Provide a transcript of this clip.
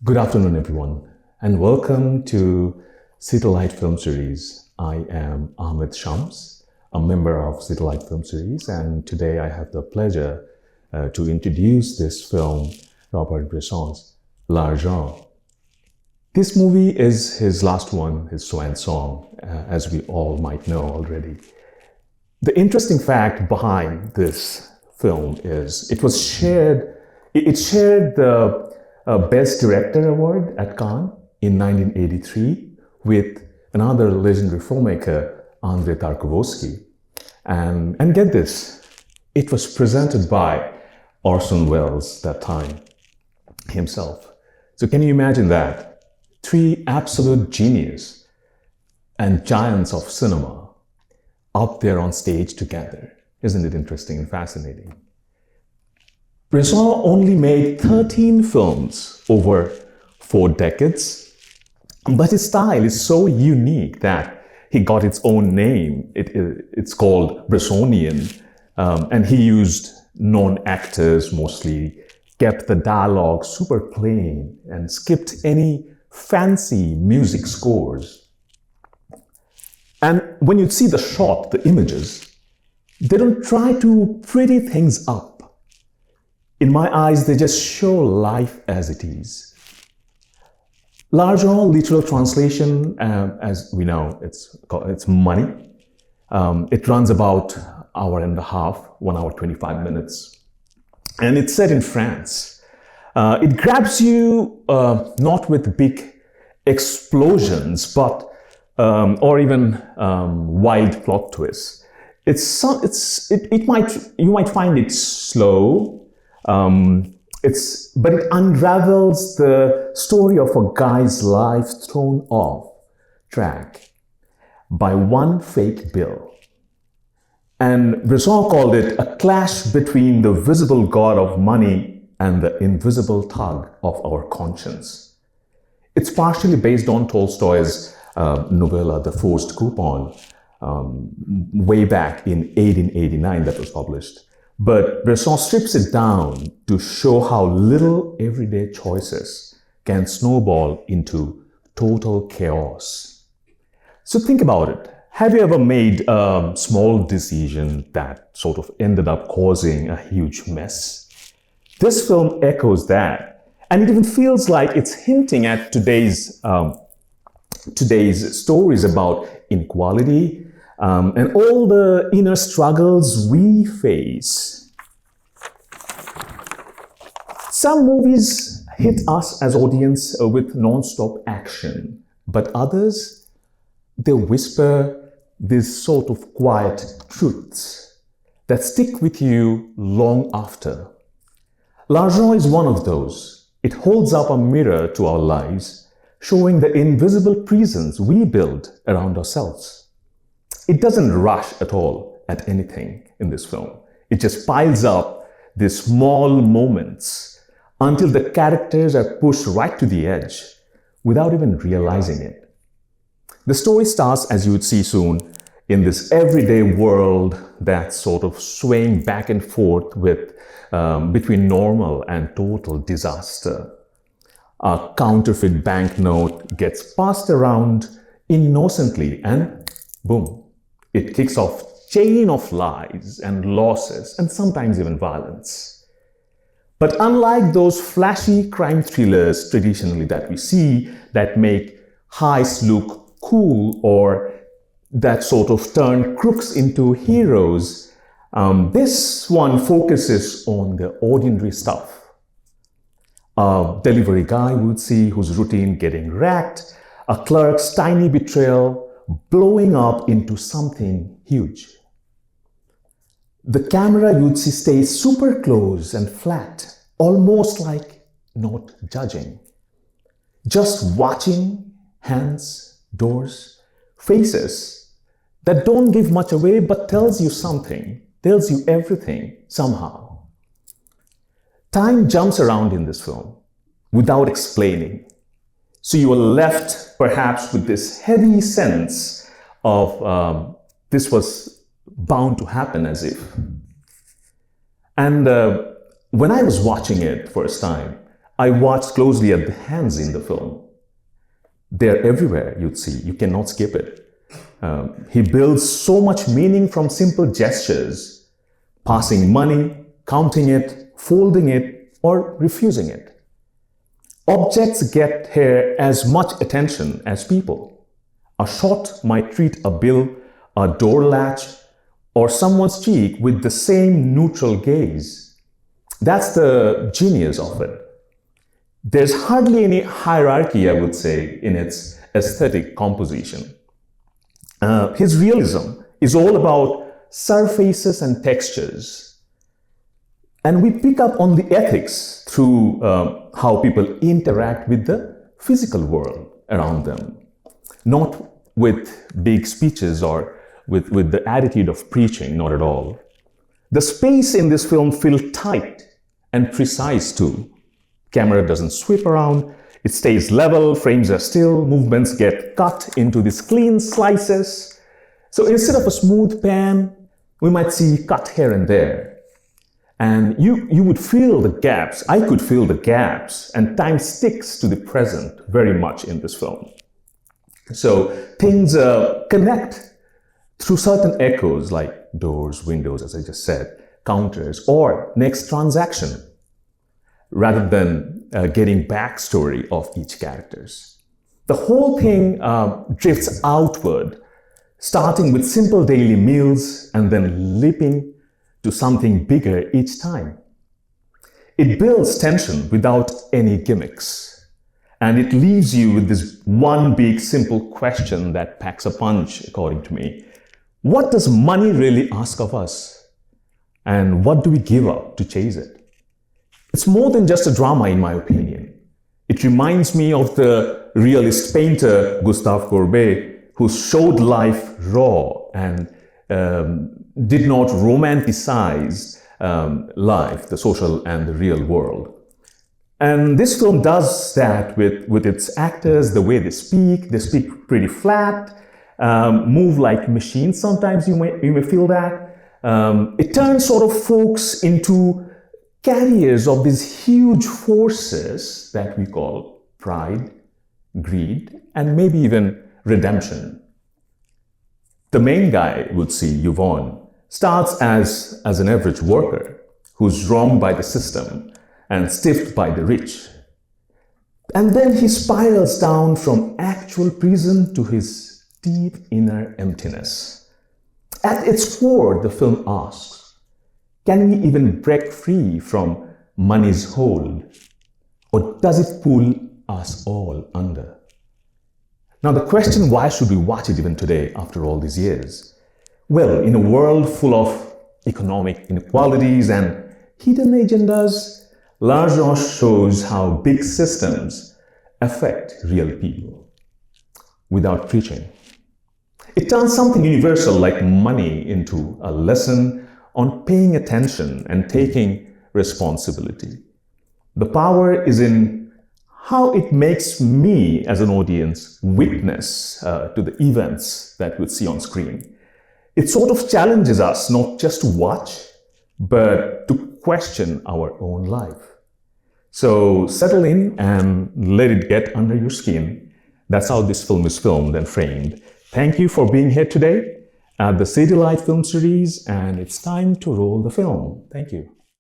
Good afternoon, everyone, and welcome to City Light Film Series. I am Ahmed Shams, a member of City Light Film Series, and today I have the pleasure to introduce this film, Robert Bresson's L'Argent. This movie is his last one, his swan song, as we all might know already. The interesting fact behind this film is it shared the Best Director Award at Cannes in 1983 with another legendary filmmaker, Andrei Tarkovsky. And get this, it was presented by Orson Welles that time himself. So can you imagine that? Three absolute geniuses and giants of cinema up there on stage together. Isn't it interesting and fascinating? Bresson only made 13 films over 4 decades, but his style is so unique that he got its own name. It's called Bressonian, and he used non-actors mostly, kept the dialogue super plain, and skipped any fancy music scores. And when you see the shot, the images, they don't try to pretty things up. In my eyes, they just show life as it is. L'Argent, literal translation, as we know, it's money. It runs about an hour and a half, 1 hour, 25 minutes. And it's set in France. It grabs you not with big explosions, but or even wild plot twists. You might find it slow. But it unravels the story of a guy's life thrown off track by one fake bill. And Bresson called it a clash between the visible god of money and the invisible tug of our conscience. It's partially based on Tolstoy's novella, The Forced Coupon, way back in 1889 that was published. But Bresson strips it down to show how little everyday choices can snowball into total chaos. So think about it. Have you ever made a small decision that sort of ended up causing a huge mess? This film echoes that, and it even feels like it's hinting at today's stories about inequality, and all the inner struggles we face. Some movies hit us as audience with non-stop action, but others, they whisper these sort of quiet truths that stick with you long after. L'Argent is one of those. It holds up a mirror to our lives, showing the invisible prisons we build around ourselves. It doesn't rush at all at anything in this film. It just piles up these small moments until the characters are pushed right to the edge without even realizing it. The story starts, as you would see soon, in this everyday world that's sort of swaying back and forth between normal and total disaster. A counterfeit banknote gets passed around innocently and boom. It kicks off a chain of lies and losses and sometimes even violence. But unlike those flashy crime thrillers traditionally that we see that make heists look cool or that sort of turn crooks into heroes, this one focuses on the ordinary stuff. A delivery guy we would see whose routine getting wrecked, a clerk's tiny betrayal, blowing up into something huge. The camera you'd see stays super close and flat, almost like not judging. Just watching hands, doors, faces that don't give much away but tells you something, tells you everything somehow. Time jumps around in this film without explaining. So you are left perhaps with this heavy sense of this was bound to happen as if. And when I was watching it first time, I watched closely at the hands in the film. They're everywhere, you'd see. You cannot skip it. He builds so much meaning from simple gestures, passing money, counting it, folding it, or refusing it. Objects get here as much attention as people. A shot might treat a bill, a door latch, or someone's cheek with the same neutral gaze. That's the genius of it. There's hardly any hierarchy, I would say, in its aesthetic composition. His realism is all about surfaces and textures. And we pick up on the ethics through how people interact with the physical world around them. Not with big speeches or with the attitude of preaching, not at all. The space in this film feels tight and precise too. Camera doesn't sweep around, it stays level, frames are still, movements get cut into these clean slices. So instead of a smooth pan, we might see cut here and there. And you would feel the gaps, I could feel the gaps, and time sticks to the present very much in this film. So things connect through certain echoes like doors, windows, as I just said, counters, or next transaction, rather than getting backstory of each characters. The whole thing drifts outward, starting with simple daily meals and then leaping to something bigger each time. It builds tension without any gimmicks, and it leaves you with this one big simple question that packs a punch, according to me. What does money really ask of us? And what do we give up to chase it? It's more than just a drama, in my opinion. It reminds me of the realist painter Gustave Courbet, who showed life raw and did not romanticize life, the social and the real world. And this film does that with its actors, the way they speak pretty flat, move like machines sometimes, you may feel that. It turns sort of folks into carriers of these huge forces that we call pride, greed, and maybe even redemption. The main guy, would see, Yvonne, starts as an average worker who's wronged by the system and stiffed by the rich. And then he spirals down from actual prison to his deep inner emptiness. At its core, the film asks, can we even break free from money's hold? Or does it pull us all under? Now the question, why should we watch it even today after all these years? Well, in a world full of economic inequalities and hidden agendas, L'Argent shows how big systems affect real people without preaching. It turns something universal like money into a lesson on paying attention and taking responsibility. The power is in how it makes me as an audience witness to the events that we see on screen. It sort of challenges us not just to watch, but to question our own life. So settle in and let it get under your skin. That's how this film is filmed and framed. Thank you for being here today at the City Light Film Series, and it's time to roll the film. Thank you.